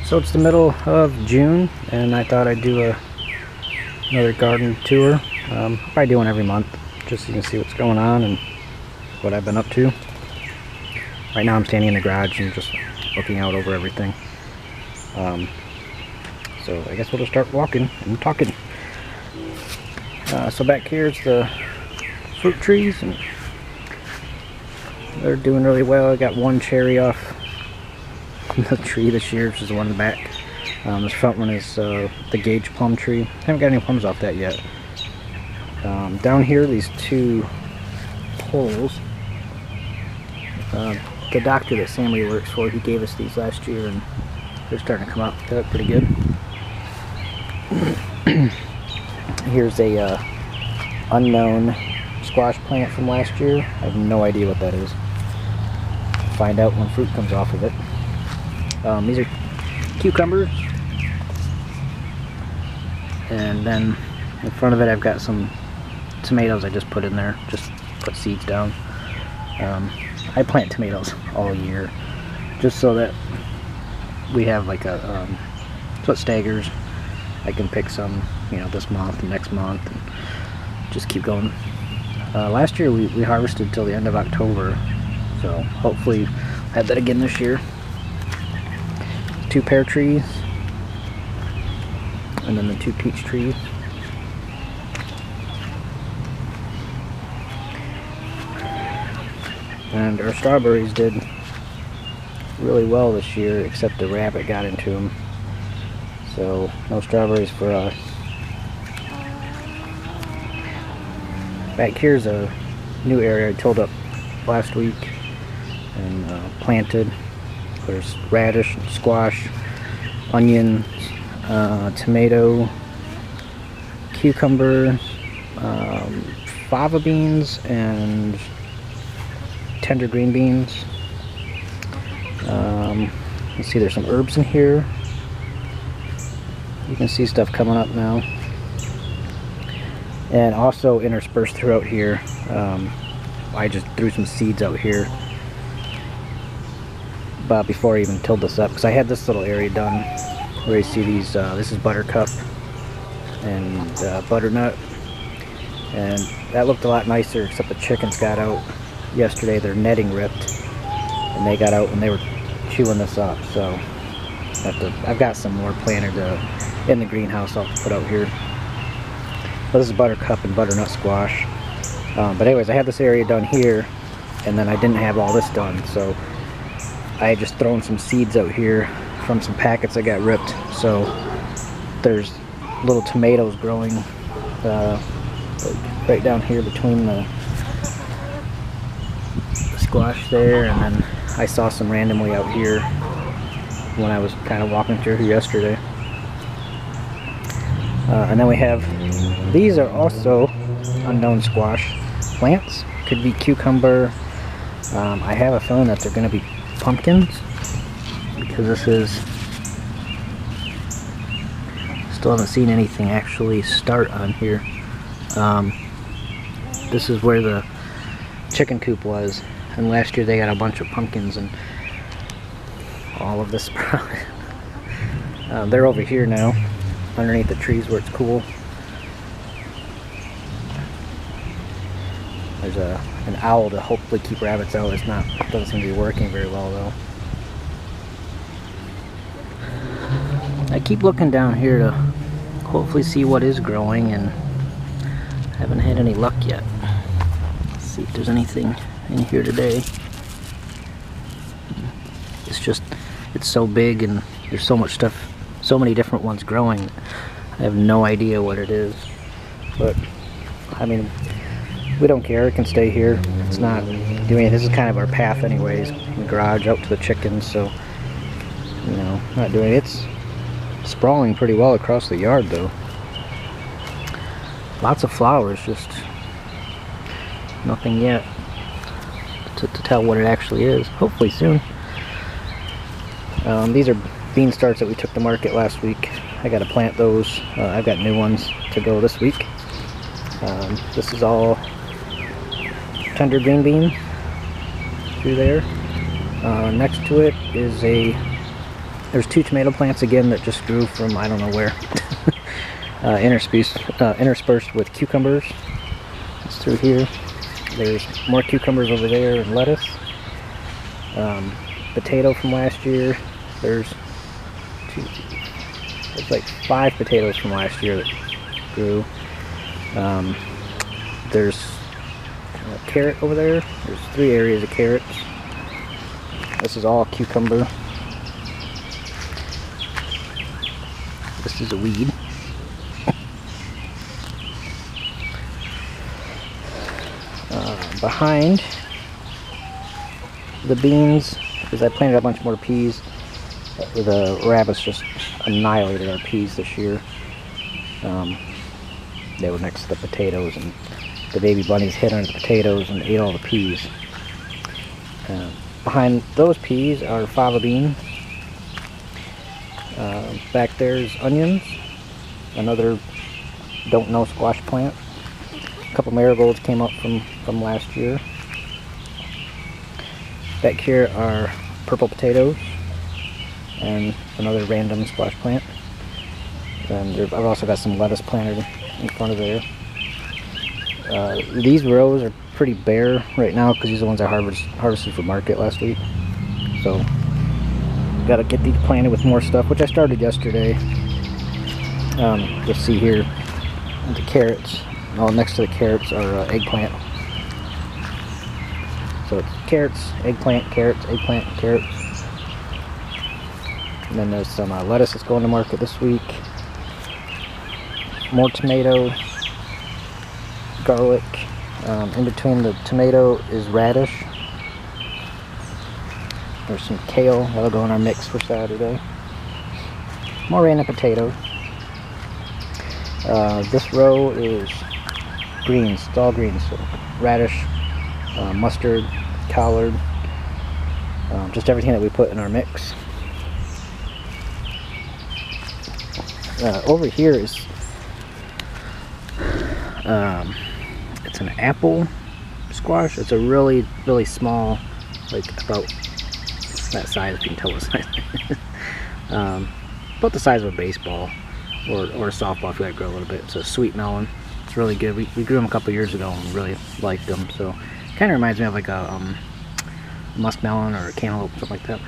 So it's the middle of June, and I thought I'd do another garden tour. I'll probably do one every month, just so you can see what's going on and what I've been up to. Right now I'm standing in the garage and just looking out over everything. So I guess we'll just start walking and talking. So back here's the fruit trees, and they're doing really well. I got one cherry off the tree this year, which is the one in the back. This front one is the Gage plum tree. Haven't got any plums off that yet. Down here, these two poles. The doctor that Sammy works for, he gave us these last year, and they're starting to come up. They look pretty good. Here's a unknown squash plant from last year. I have no idea what that is. Find out when fruit comes off of it. These are cucumbers, and then in front of it I've got some tomatoes I just put in there, just put seeds down. I plant tomatoes all year just so that we have like a so it staggers. I can pick some, you know, this month and next month and just keep going. Last year we harvested till the end of October, so hopefully we'll have that again this year. Two pear trees, and then the two peach trees. And our strawberries did really well this year, except the rabbit got into them. So no strawberries for us. Back here's a new area I tilled up last week and planted. There's radish, squash, onions, tomato, cucumber, fava beans, and tender green beans. Let's see, there's some herbs in here. You can see stuff coming up now. And also interspersed throughout here, I just threw some seeds out here before I even tilled this up, because I had this little area done where you see these, this is buttercup and butternut, and that looked a lot nicer, except the chickens got out yesterday. Their netting ripped and they got out and they were chewing this up, so I've got some more planted in the greenhouse I'll put out here. But this is buttercup and butternut squash. But anyways, I had this area done here, and then I didn't have all this done, so I had just thrown some seeds out here from some packets that got ripped. So there's little tomatoes growing right down here between the squash there, and then I saw some randomly out here when I was kind of walking through here yesterday. And then we have, these are also unknown squash plants. Could be cucumber. I have a feeling that they're going to be pumpkins, because this is, still haven't seen anything actually start on here. This is where the chicken coop was, and last year they got a bunch of pumpkins and all of this sprouted. They're over here now underneath the trees where it's cool. There's an owl to hopefully keep rabbits out. It doesn't seem to be working very well though. I keep looking down here to hopefully see what is growing, and haven't had any luck yet. Let's see if there's anything in here today. It's so big and there's so much stuff, so many different ones growing. I have no idea what it is, but I mean, we don't care. It can stay here. It's not doing. This is kind of our path anyways, from the garage out to the chickens, so you know, not doing it. It's sprawling pretty well across the yard though. Lots of flowers, just nothing yet to tell what it actually is. Hopefully soon. These are bean starts that we took to market last week. I got to plant those. I've got new ones to go this week. This is all tender green bean through there. Next to it is a There's 2 tomato plants again that just grew from I don't know where. Interspersed with cucumbers. It's through here. There's more cucumbers over there and lettuce. Potato from last year. There's like 5 potatoes from last year that grew. There's a carrot over there. There's 3 areas of carrots. This is all cucumber. This is a weed. Behind the beans, because I planted a bunch more peas. The rabbits just annihilated our peas this year. They were next to the potatoes, and the baby bunnies hid under the potatoes and ate all the peas. Behind those peas are fava bean. Back there's onions, another don't know squash plant. A couple marigolds came up from last year. Back here are purple potatoes and another random squash plant. And I've also got some lettuce planted in front of there. These rows are pretty bare right now because these are the ones I harvested for market last week. So got to get these planted with more stuff, which I started yesterday. You'll see here the carrots. Oh, next to the carrots are eggplant. So it's carrots, eggplant, carrots, eggplant, carrots. And then there's some lettuce that's going to market this week. More tomatoes, garlic. In between the tomato is radish. There's some kale that'll go in our mix for Saturday. More random potatoes. This row is greens, it's all greens. So radish, mustard, collard, just everything that we put in our mix. Over here is it's an apple squash. It's a really, really small, like about that size, if you can tell the size. About the size of a baseball or a softball if you like to grow a little bit. It's a sweet melon. It's really good. We grew them a couple years ago and really liked them. So kind of reminds me of like a muskmelon or a cantaloupe, something like that.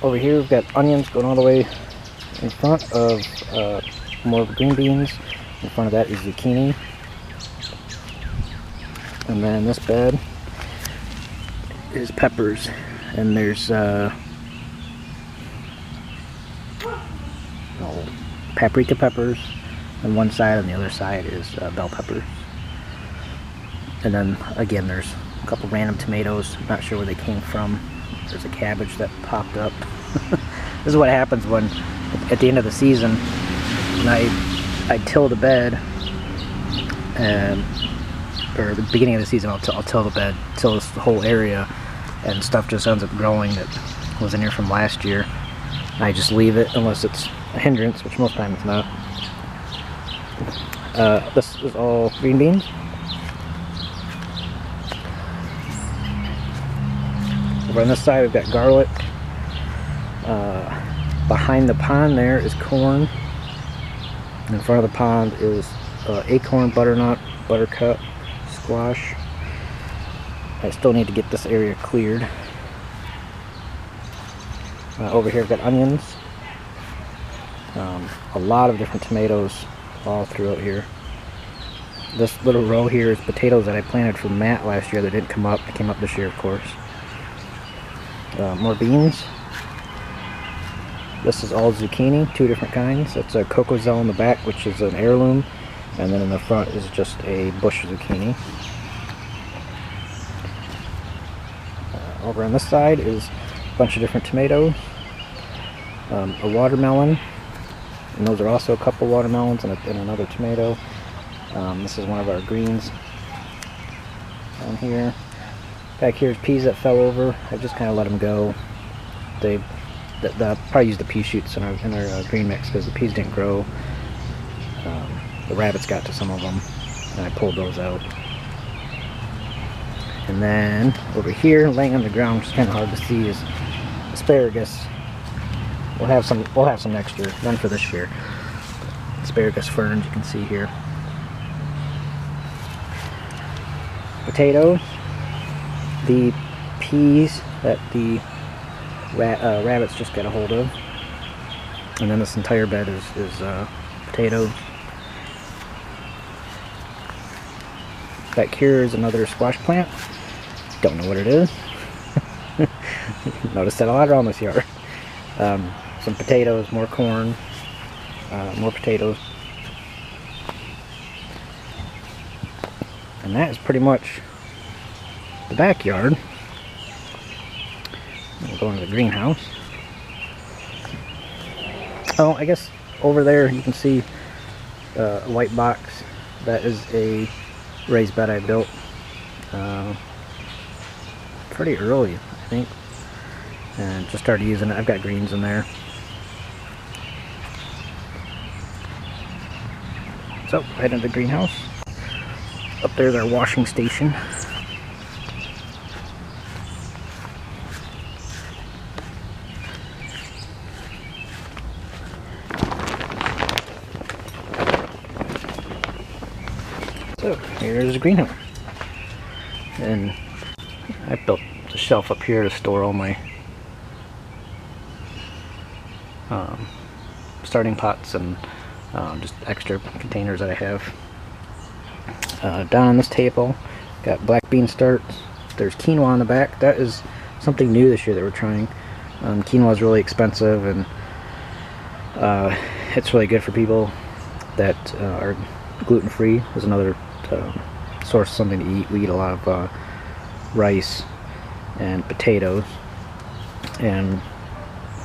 Over here we've got onions going all the way in front of more green beans. In front of that is zucchini. And then this bed is peppers. And there's paprika peppers on one side, and the other side is bell peppers. And then again there's a couple random tomatoes. I'm not sure where they came from. There's a cabbage that popped up. This is what happens when at the end of the season I till the bed, or the beginning of the season I'll till the bed, till this whole area, and stuff just ends up growing that was in here from last year. I just leave it unless it's a hindrance, which most times it's not. This is all green beans. Over on this side we've got garlic. Behind the pond there is corn. In front of the pond is acorn, butternut, buttercup, squash. I still need to get this area cleared. Over here I've got onions. A lot of different tomatoes all throughout here. This little row here is potatoes that I planted for Matt last year that didn't come up. They came up this year, of course. More beans. This is all zucchini, 2 different kinds. It's a Cocozelle in the back, which is an heirloom, and then in the front is just a bush zucchini. Over on this side is a bunch of different tomatoes, a watermelon, and those are also a couple watermelons and another tomato. This is one of our greens down here. Back here is peas that fell over. I just kind of let them go. They'll probably use the pea shoots in our green mix because the peas didn't grow. The rabbits got to some of them, and I pulled those out. And then over here, laying on the ground, which is kind of hard to see, is asparagus. We'll have some next year, none for this year. Asparagus ferns, you can see here. Potatoes. The peas that the rabbits just got a hold of. And then this entire bed is potatoes. Back here is another squash plant. Don't know what it is. Noticed that a lot around this yard. Some potatoes, more corn, more potatoes. And that is pretty much the backyard. We'll go into the greenhouse. Oh, I guess over there you can see a white box. That is a raised bed I built pretty early, I think, and just started using it. I've got greens in there. So, right into the greenhouse. Up there's our washing station. So, here's the greenhouse. And I built the shelf up here to store all my starting pots and just extra containers that I have. Down on this table, got black bean starts. There's quinoa on the back. That is something new this year that we're trying. Quinoa is really expensive, and it's really good for people that are gluten-free. There's another source of something to eat. We eat a lot of rice and potatoes, and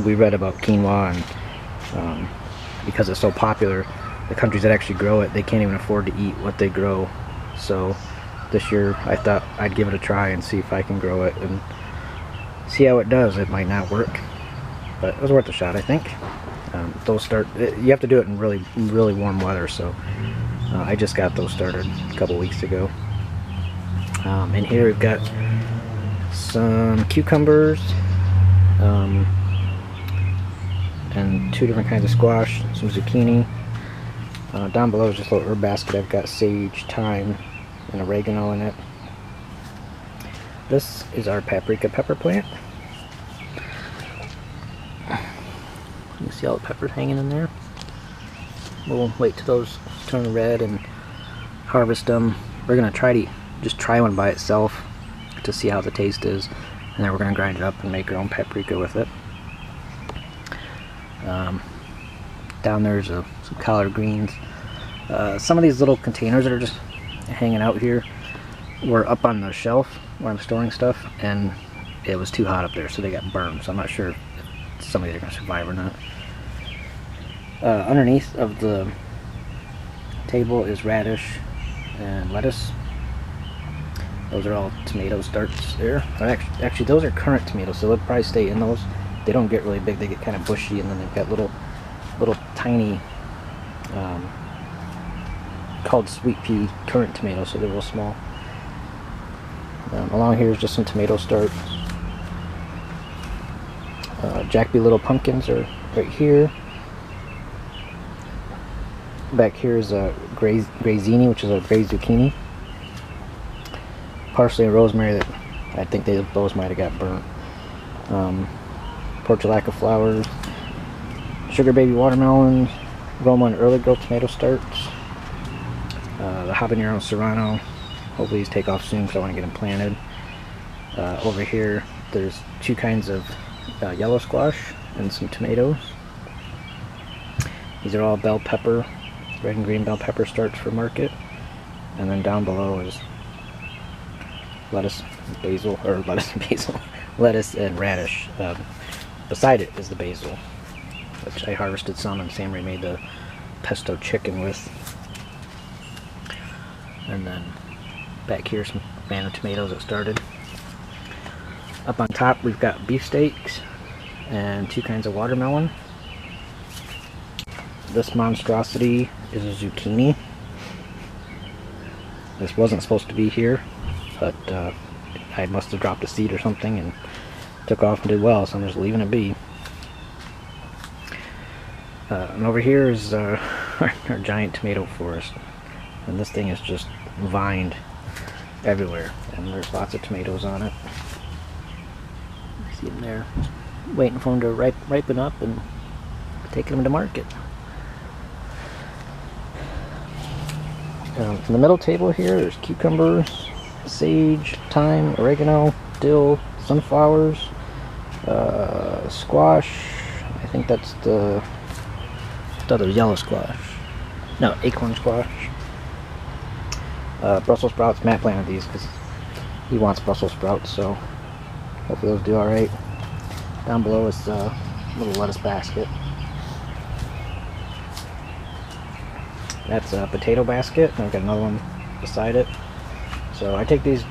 we read about quinoa, and because it's so popular, the countries that actually grow it, they can't even afford to eat what they grow. So this year I thought I'd give it a try and see if I can grow it and see how it does. It might not work, but it was worth a shot, I think. Those start, you have to do it in really warm weather, so I just got those started a couple weeks ago. In here we've got some cucumbers, and 2 different kinds of squash, some zucchini. Down below is just a little herb basket. I've got sage, thyme, and oregano in it. This is our paprika pepper plant. You see all the peppers hanging in there. We'll wait till those turn red and harvest them. We're gonna try to just try one by itself to see how the taste is, and then we're gonna grind it up and make our own paprika with it. Down there's some collard greens. Some of these little containers that are just hanging out here were up on the shelf where I'm storing stuff, and it was too hot up there, so they got burned. So I'm not sure if some of these are going to survive or not. Underneath of the table is radish and lettuce. Those are all tomato starts there. Actually, those are currant tomatoes, so they'll probably stay in those. They don't get really big, they get kind of bushy, and then they've got little tiny called sweet pea currant tomatoes, so they're real small. Along here is just some tomato starts. Jack-B little pumpkins are right here. Back here is a grazzini, which is a gray zucchini. Parsley and rosemary that I think those might have got burnt. Portulaca flowers, sugar baby watermelons, Roma and early growth tomato starts, the habanero serrano. Hopefully these take off soon because I want to get them planted. Over here there's 2 kinds of yellow squash and some tomatoes. These are all bell pepper, red and green bell pepper starts for market. And then down below is lettuce and basil, or lettuce and basil, lettuce and radish. Beside it is the basil, which I harvested some and Sam made the pesto chicken with. And then back here some banana tomatoes that started. Up on top we've got beefsteaks and 2 kinds of watermelon. This monstrosity is a zucchini. This wasn't supposed to be here, but I must have dropped a seed or something, and took off and did well, so I'm just leaving it be. And over here is our giant tomato forest, and this thing is just vined everywhere, and there's lots of tomatoes on it. You see them there, just waiting for them to ripen up and taking them to market. In the middle table here, there's cucumbers, sage, thyme, oregano, dill, sunflowers, squash. I think that's the other yellow squash. No, acorn squash. Brussels sprouts. Matt planted these because he wants Brussels sprouts, so hopefully those do alright. Down below is a little lettuce basket. That's a potato basket, and I've got another one beside it. So I take this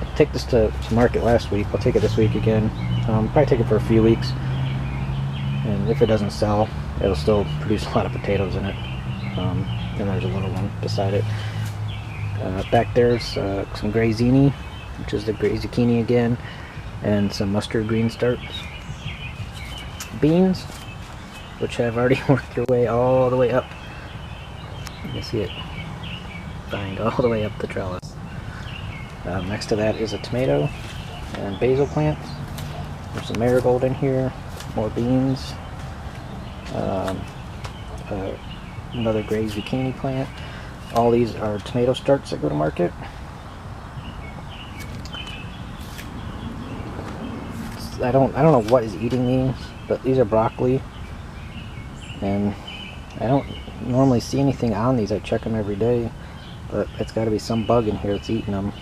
to market last week. I'll take it this week again. Probably take it for a few weeks, and if it doesn't sell, it'll still produce a lot of potatoes in it. And there's a little one beside it. Back there's some gray zini, which is the gray zucchini again, and some mustard green starts. Beans, which have already worked their way all the way up. You can see it vined all the way up the trellis. Next to that is a tomato and basil plants. There's some marigold in here, more beans, another gray zucchini plant. All these are tomato starts that go to market. I don't know what is eating these, but these are broccoli, and I don't normally see anything on these. I check them every day, but it's got to be some bug in here that's eating them.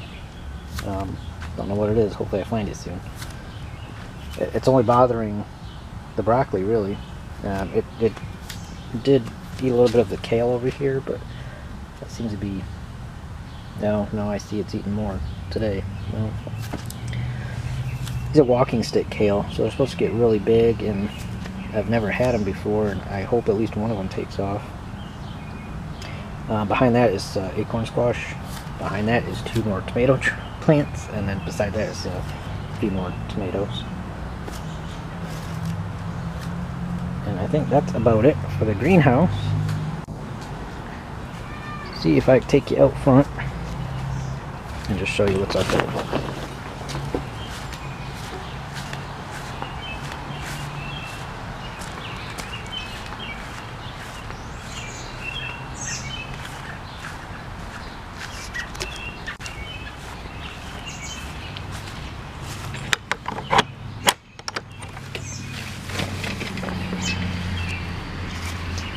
Don't know what it is. Hopefully I find it soon. It's only bothering the broccoli, really. It did eat a little bit of the kale over here, but that seems to be... No, I see it's eating more today. No. These are walking stick kale, so they're supposed to get really big, and I've never had them before, and I hope at least one of them takes off. Behind that is acorn squash. Behind that is 2 more tomato plants, and then beside that is a few more tomatoes. And I think that's about it for the greenhouse. See if I can take you out front and just show you what's up there.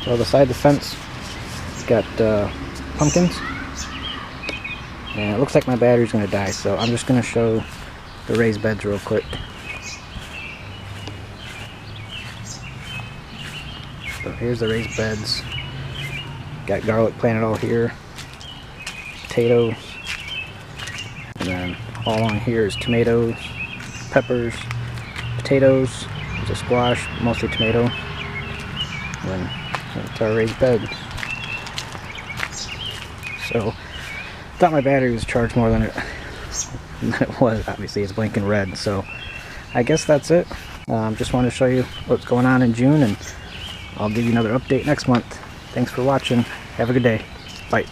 So beside the fence, it's got pumpkins, and it looks like my battery's going to die, so I'm just going to show the raised beds real quick. So here's the raised beds. Got garlic planted all here, potatoes, and then all along here is tomatoes, peppers, potatoes, there's a squash, mostly tomato, and then it's our raised bed. So, thought my battery was charged more than it was. Obviously, it's blinking red. So, I guess that's it. Just wanted to show you what's going on in June, and I'll give you another update next month. Thanks for watching. Have a good day. Bye.